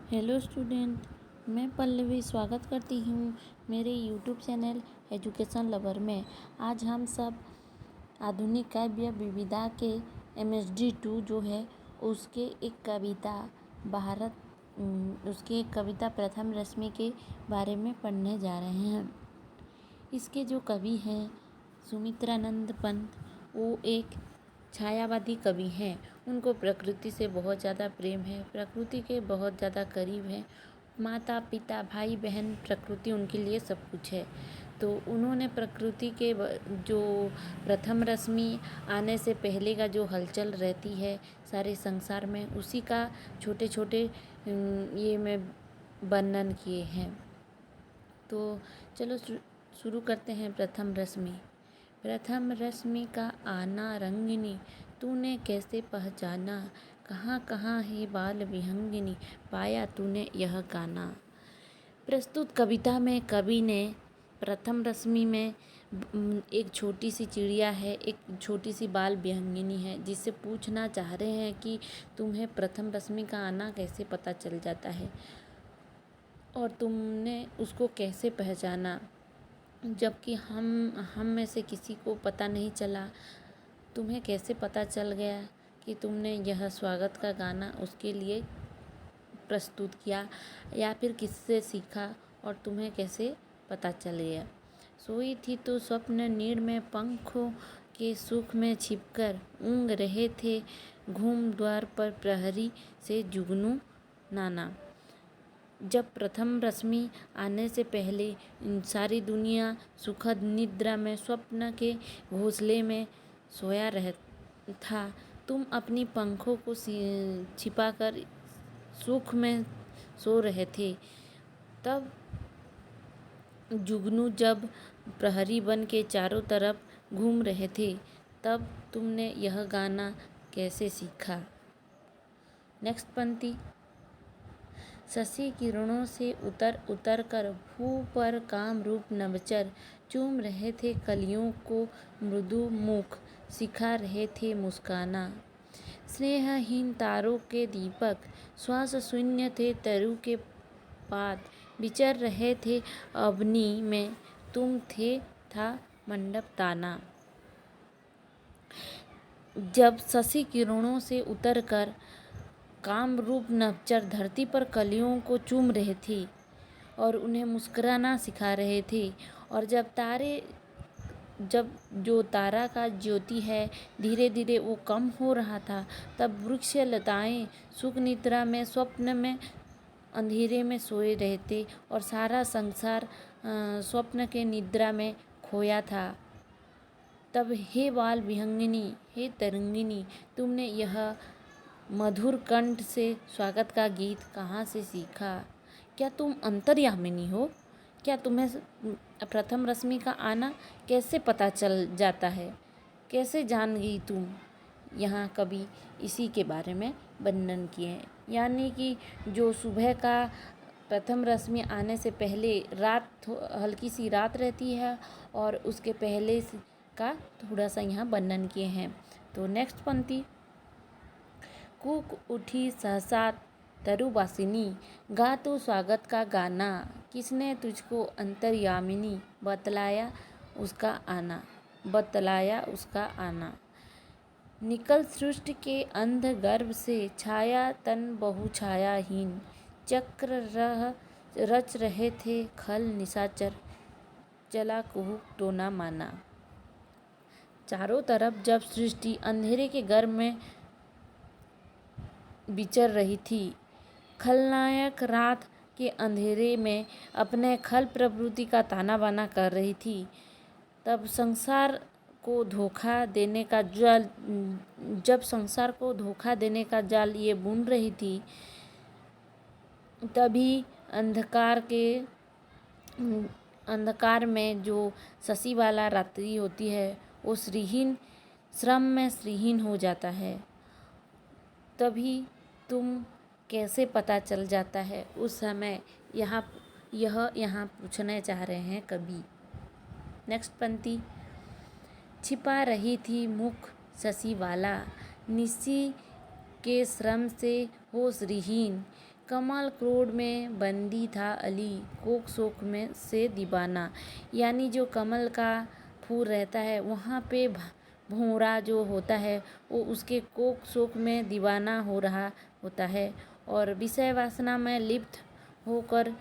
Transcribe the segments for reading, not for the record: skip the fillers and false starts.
Hello student, मैं पल्लवी स्वागत करती हूँ मेरे यूट्यूब चैनल एजुकेशन लवर में। आज हम सब आधुनिक काव्य विविधा के MSD 2 जो है उसके एक कविता उसके एक कविता प्रथम रश्मि के बारे में पढ़ने जा रहे हैं। इसके जो कवि हैं सुमित्रानंद पंत, वो एक छायावादी कवि हैं। उनको प्रकृति से बहुत ज़्यादा प्रेम है, प्रकृति के बहुत ज़्यादा करीब है। माता पिता भाई बहन प्रकृति उनके लिए सब कुछ है। तो उन्होंने प्रकृति के जो प्रथम रश्मि आने से पहले का जो हलचल रहती है सारे संसार में, उसी का छोटे छोटे ये में वर्णन किए हैं। तो चलो शुरू करते हैं। प्रथम रश्मि का आना रंगिनी, तूने कैसे पहचाना, कहाँ कहाँ है बाल विहंगिनी, पाया तूने यह गाना। प्रस्तुत कविता में कवि ने प्रथम रश्मि में एक छोटी सी चिड़िया है, एक छोटी सी बाल विहंगिनी है, जिससे पूछना चाह रहे हैं कि तुम्हें प्रथम रश्मि का आना कैसे पता चल जाता है और तुमने उसको कैसे पहचाना, जबकि हम में से किसी को पता नहीं चला। तुम्हें कैसे पता चल गया कि तुमने यह स्वागत का गाना उसके लिए प्रस्तुत किया, या फिर किससे सीखा और तुम्हें कैसे पता चल गया। सोई थी तो स्वप्न नीड़ में पंखों के सुख में छिपकर, ऊँग रहे थे घूम द्वार पर प्रहरी से जुगनू नाना। जब प्रथम रश्मि आने से पहले सारी दुनिया सुखद निद्रा में स्वप्न के घोंसले में सोया रह था, तुम अपनी पंखों को छिपाकर सुख में सो रहे थे। तब जुगनू जब प्रहरी बन के चारों तरफ घूम रहे थे, तब तुमने यह गाना कैसे सीखा। नेक्स्ट पंक्ति। शशि किरणों से उतर उतर कर भू पर काम रूप नवचर, चूम रहे थे कलियों को मृदु मुख, सिखा रहे थे मुस्काना। स्नेहहीन तारों के दीपक श्वास शून्य थे तरु के पात, विचर रहे थे अवनी में तुम थे था मंडप ताना। जब शशि किरणों से उतर कर काम रूप नवचर धरती पर कलियों को चूम रहे थे और उन्हें मुस्कुराना सिखा रहे थे, और जब जो तारा का ज्योति है धीरे धीरे वो कम हो रहा था, तब वृक्ष लताएं सुख निद्रा में स्वप्न में अंधेरे में सोए रहते और सारा संसार स्वप्न के निद्रा में खोया था। तब हे बाल विहंगिनी, हे तरंगिनी, तुमने यह मधुर कंठ से स्वागत का गीत कहाँ से सीखा। क्या तुम अंतर्यामिनी हो? क्या तुम्हें प्रथम रश्मि का आना कैसे पता चल जाता है, कैसे जान गई तुम। यहाँ कवि इसी के बारे में वर्णन किए हैं। यानी कि जो सुबह का प्रथम रश्मि आने से पहले रात, हल्की सी रात रहती है, और उसके पहले का थोड़ा सा यहाँ वर्णन किए हैं। तो नेक्स्ट पंक्ति। कूक उठी सहसा तरुवासिनी, गा तो स्वागत का गाना, किसने तुझको अंतर्यामिनी, बतलाया उसका आना। निकल सृष्टि के अंध गर्भ से, छाया तन बहु छायाहीन, चक्र रच रहे थे खल निशाचर, चला कुहू तो ना माना। चारों तरफ जब सृष्टि अंधेरे के गर्भ में विचर रही थी, खलनायक रात के अंधेरे में अपने खल प्रवृत्ति का ताना बाना कर रही थी, तब संसार को धोखा देने का जाल ये बुन रही थी, तभी अंधकार में जो शशि वाला रात्रि होती है वो श्रम में श्रीहीन हो जाता है। तभी तुम कैसे पता चल जाता है उस समय, यहाँ पूछना चाह रहे हैं कवि। नेक्स्ट पंक्ति। छिपा रही थी मुख शशि वाला, निशी के श्रम से हो श्रीहीन, कमल क्रोध में बंदी था अली, कोक शोक में से दीवाना। यानी जो कमल का फूल रहता है वहाँ पे भौरा जो होता है वो उसके कोक शोक में दीवाना हो रहा होता है, और विषय वासना में लिप्त होकर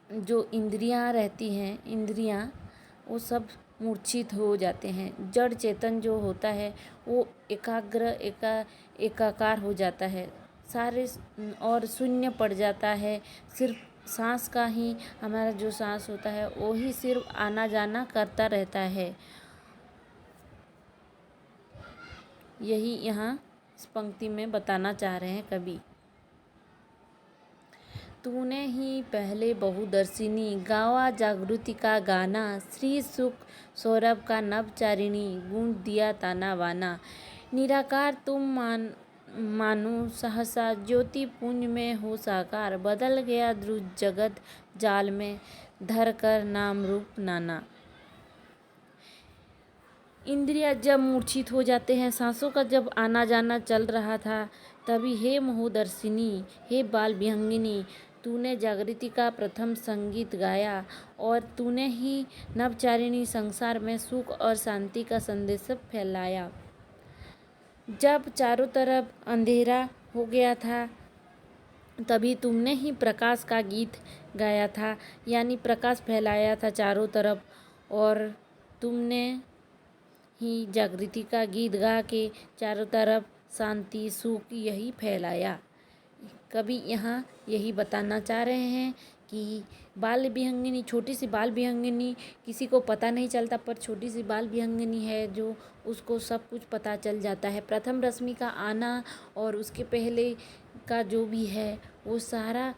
जो इंद्रियां रहती हैं, इंद्रियां वो सब मूर्छित हो जाते हैं। जड़ चेतन जो होता है वो एकाकार हो जाता है, सारे और शून्य पड़ जाता है। सिर्फ सांस का ही, हमारा जो सांस होता है वो ही सिर्फ आना जाना करता रहता है। यही यहाँ इस पंक्ति में बताना चाह रहे हैं कवि। तूने ही पहले बहुदर्शिनी, गावा जागृति का गाना, श्री सुख सौरभ का नवचारिणी, गुण दिया ताना बाना। निराकार तुम मानो सहसा, ज्योति पुंज में हो साकार, बदल गया ध्रुव जगत जाल में, धर कर नाम रूप नाना। इंद्रिया जब मूर्छित हो जाते हैं, सांसों का जब आना जाना चल रहा था, तभी हे मोहदर्शिनी, हे बाल विहंगिनी, तूने जागृति का प्रथम संगीत गाया और तूने ही नवचारिणी संसार में सुख और शांति का संदेश फैलाया। जब चारों तरफ अंधेरा हो गया था तभी तुमने ही प्रकाश का गीत गाया था, यानी प्रकाश फैलाया था चारों तरफ, और तुमने ही जागृति का गीत गा के चारों तरफ शांति सुख यही फैलाया। कवि यहाँ यही बताना चाह रहे हैं कि बाल विहंगिनी, छोटी सी बाल विहंगिनी, किसी को पता नहीं चलता, पर छोटी सी बाल विहंगिनी है जो उसको सब कुछ पता चल जाता है। प्रथम रश्मि का आना और उसके पहले का जो भी है वो सारा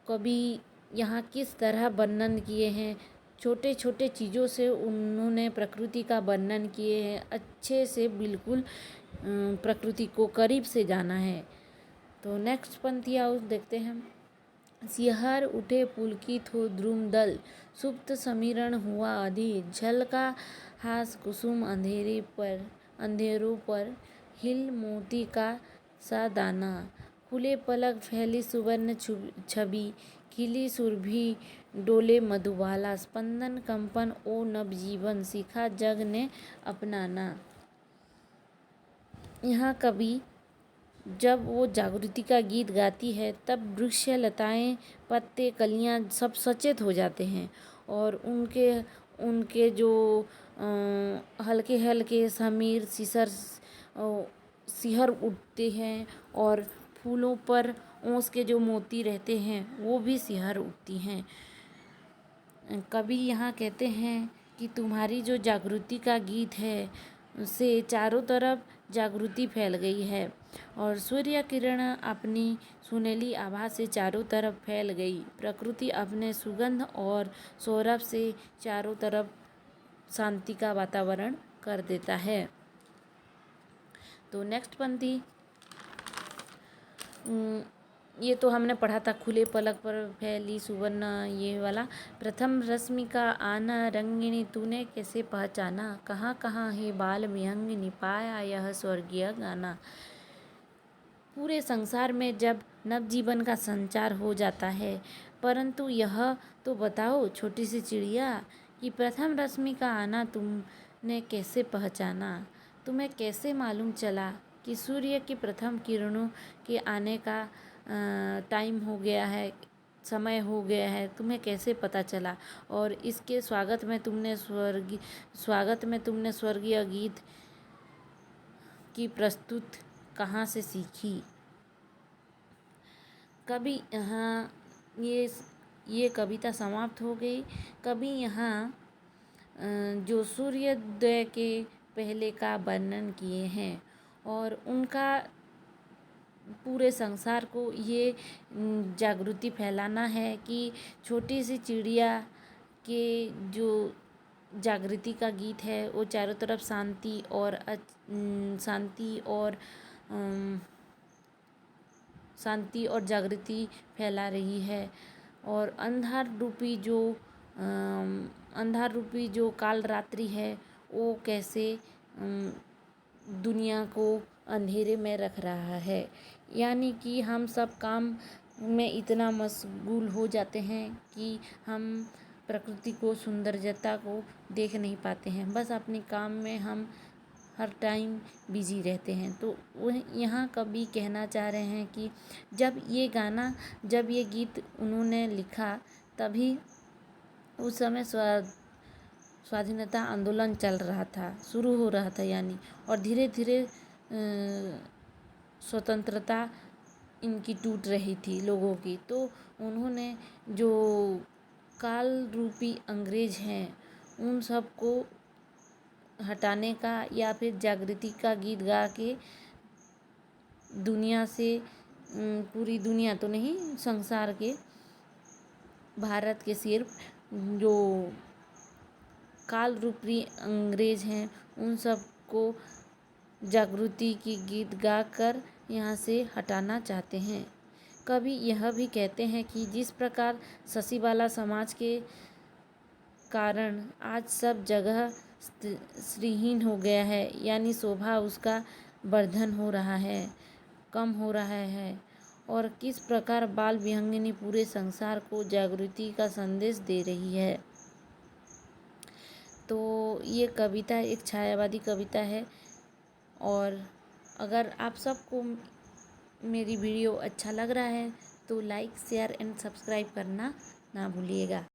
कवि यहाँ किस तरह वर्णन किए हैं। छोटे छोटे चीज़ों से उन्होंने प्रकृति का वर्णन किए हैं, अच्छे से बिल्कुल प्रकृति को करीब से जाना है। तो नेक्स्ट पंक्ति आओ देखते हैं। सिहर उठे पुलकित हो द्रुम दल, सुप्त समीरण हुआ अधीर, झलका हास कुसुम अंधेरों पर, हिल मोती का सा दाना, खुले पलक फैली सुवर्ण छवि, खिली सुरभि डोले मधुबाला, स्पंदन कंपन ओ नवजीवन, सीखा जग ने अपनाना। यहाँ कवि जब वो जागृति का गीत गाती है तब वृक्ष लताएं पत्ते कलियां सब सचेत हो जाते हैं, और उनके जो हल्के हल्के समीर सिहर उठते हैं, और फूलों पर ओस के जो मोती रहते हैं वो भी सिहर उठती हैं। कवि यहाँ कहते हैं कि तुम्हारी जो जागृति का गीत है उससे चारों तरफ जागृति फैल गई है, और सूर्य किरण अपनी सुनहली आभा से चारों तरफ फैल गई। प्रकृति अपने सुगंध और सौरभ से चारों तरफ शांति का वातावरण कर देता है। तो नेक्स्ट पंक्ति, ये तो हमने पढ़ा था, खुले पलक पर फैली सुवर्ण, ये वाला। प्रथम रश्मि का आना, रंगिनी तूने कैसे पहचाना, कहाँ कहाँ है बाल विहंगिनी, पाया यह स्वर्गीय गाना। पूरे संसार में जब नवजीवन का संचार हो जाता है, परंतु यह तो बताओ छोटी सी चिड़िया कि प्रथम रश्मि का आना तुमने कैसे पहचाना, तुम्हें कैसे मालूम चला कि सूर्य की प्रथम किरणों के आने का टाइम हो गया है, समय हो गया है, तुम्हें कैसे पता चला। और इसके स्वागत में तुमने स्वर्गीय गीत की प्रस्तुत कहाँ से सीखी। कभी यहाँ ये कविता समाप्त हो गई। कभी यहाँ जो सूर्योदय के पहले का वर्णन किए हैं, और उनका पूरे संसार को ये जागृति फैलाना है कि छोटी सी चिड़िया के जो जागृति का गीत है वो चारों तरफ शांति और जागृति फैला रही है, और अंधार रूपी जो काल रात्रि है वो कैसे दुनिया को अंधेरे में रख रहा है, यानी कि हम सब काम में इतना मशगूल हो जाते हैं कि हम प्रकृति को, सौंदर्यता को देख नहीं पाते हैं। बस अपने काम में हम हर टाइम बिजी रहते हैं। तो वह यहाँ कवि कहना चाह रहे हैं कि जब ये गीत उन्होंने लिखा, तभी उस समय स्वाधीनता आंदोलन चल रहा था, शुरू हो रहा था यानी, और धीरे धीरे स्वतंत्रता इनकी टूट रही थी लोगों की। तो उन्होंने जो काल रूपी अंग्रेज हैं उन सबको हटाने का या फिर जागृति का गीत गा के दुनिया से, पूरी दुनिया तो नहीं, संसार के, भारत के सिर्फ जो काल रूपी अंग्रेज हैं उन सबको जागृति की गीत गाकर यहाँ से हटाना चाहते हैं। कवि यह भी कहते हैं कि जिस प्रकार शशिबाला समाज के कारण आज सब जगह श्रीहीन हो गया है, यानी शोभा उसका वर्धन हो रहा है, कम हो रहा है, और किस प्रकार बाल विहंगिनी पूरे संसार को जागृति का संदेश दे रही है। तो ये कविता एक छायावादी कविता है। और अगर आप सबको मेरी वीडियो अच्छा लग रहा है तो लाइक, शेयर एंड सब्सक्राइब करना ना भूलिएगा।